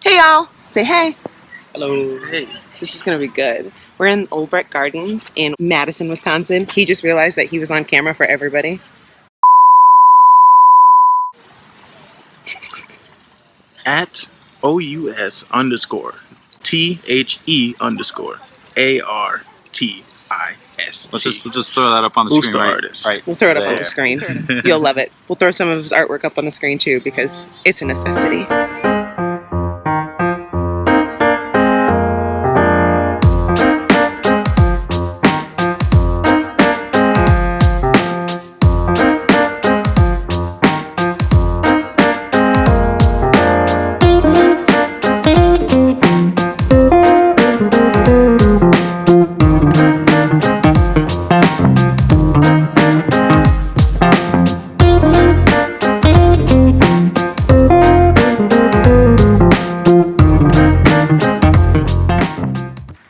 Hey y'all, say hey. Hello. Hey. This is gonna be good. We're in Olbrich Gardens in Madison, Wisconsin. He just realized that he was on camera for everybody. At OUS_THE_ARTIST. We'll just throw that up on the Who's screen, the right? artist? Right. We'll throw it up on there. the screen. You'll love it. We'll throw some of his artwork up on the screen too because it's a necessity.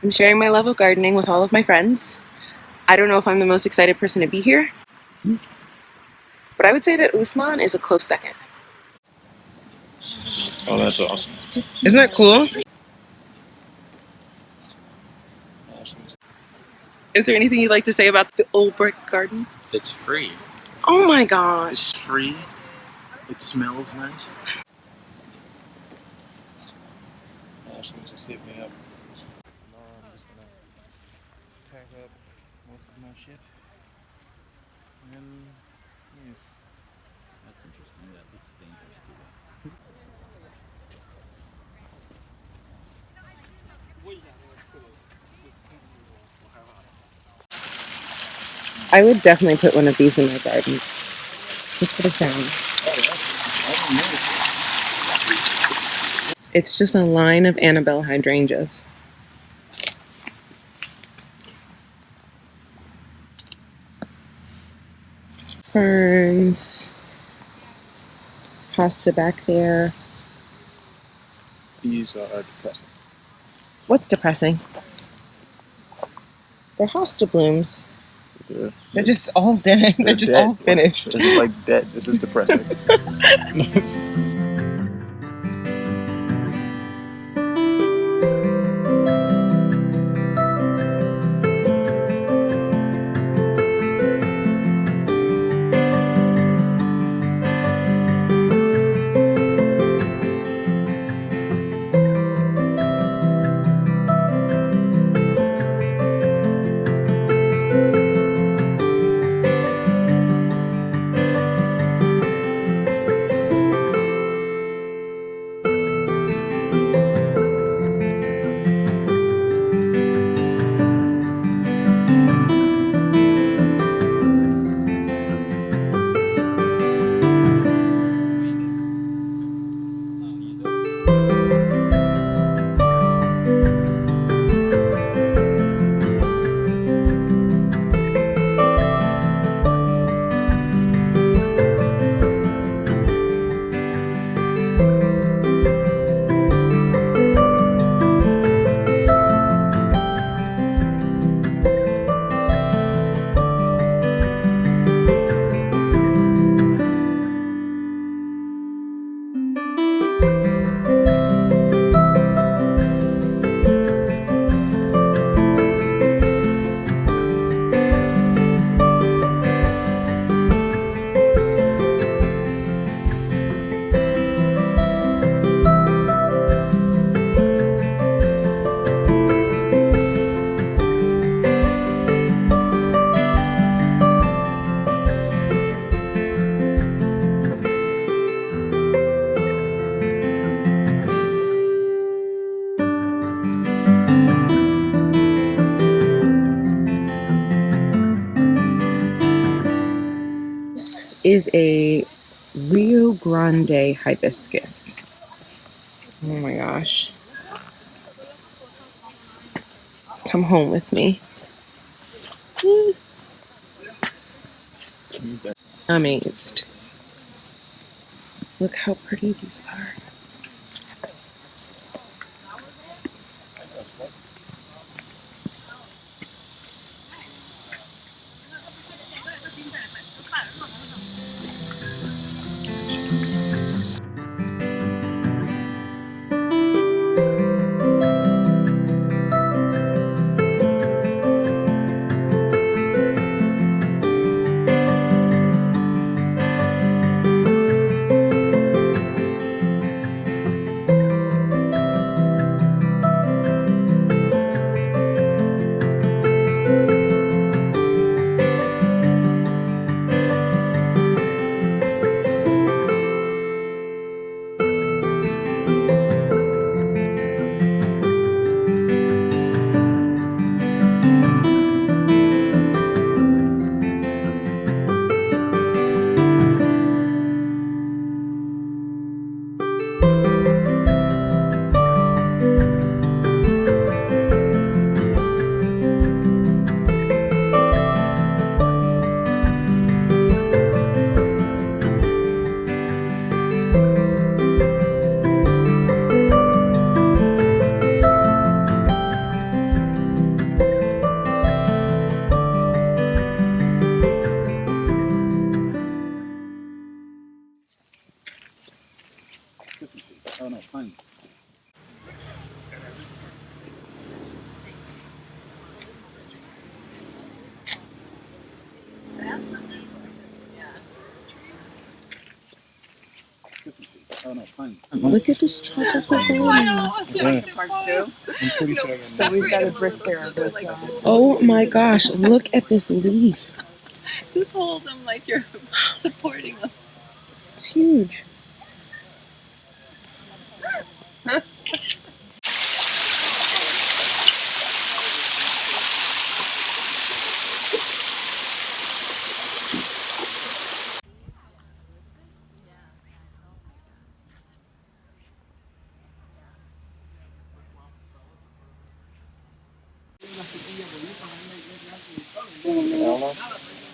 I'm sharing my love of gardening with all of my friends. I don't know if I'm the most excited person to be here, but I would say that Ousman is a close second. Oh, that's awesome. Isn't that cool? Is there anything you'd like to say about the Olbrich Garden? It's free. Oh my gosh. It's free. It smells nice. Ashley just hit me up. Tomorrow I'm just gonna pack up most of my shit. And yeah. That's interesting. That looks dangerous too. I would definitely put one of these in my garden, just for the sound. It's just a line of Annabelle hydrangeas. Ferns, pasta back there. These are depressing. What's depressing? They're hosta blooms. They're just all dead. They're just dead. all finished. They're like dead. This is depressing. Is a Rio Grande hibiscus. Oh my gosh. Come home with me. Amazed. Look how pretty these are. Oh no, fine. Look at this tropical banana. Yeah. I'm pretty sure I So we've got a brick there. Oh my gosh, look at this leaf. Just hold them like you're supporting them. It's huge.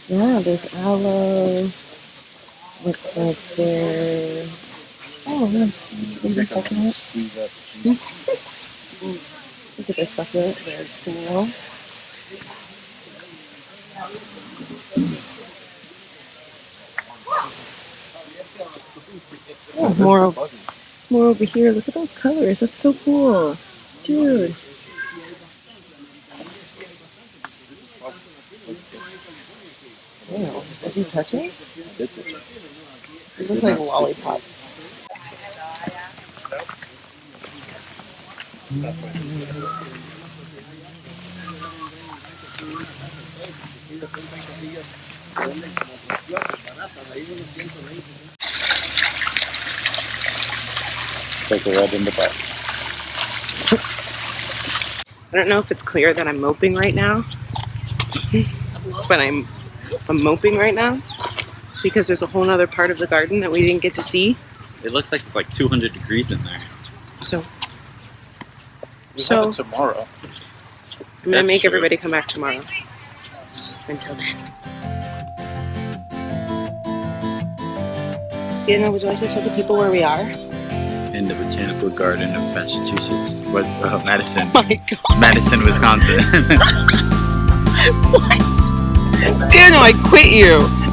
Yeah, there's aloe. Looks like there's. Oh, look. Maybe succulent. squeeze out the juice. Look at this succulent. Very cool. Oh, more over here. Look at those colors. That's so cool. Dude. Ew. Did you touch it? These look like lollipops. Take a rub in the butt. I don't know if it's clear that I'm moping right now, but I'm moping right now because there's a whole other part of the garden that we didn't get to see. It looks like it's like 200 degrees in there. So We have it tomorrow. I'm gonna That's make true. everybody come back tomorrow. Until then. Daniel, would you like to tell the people where we are? In the Botanical Garden of Massachusetts. What? Madison. Oh my god. Madison, Wisconsin. What? Daniel, I quit you.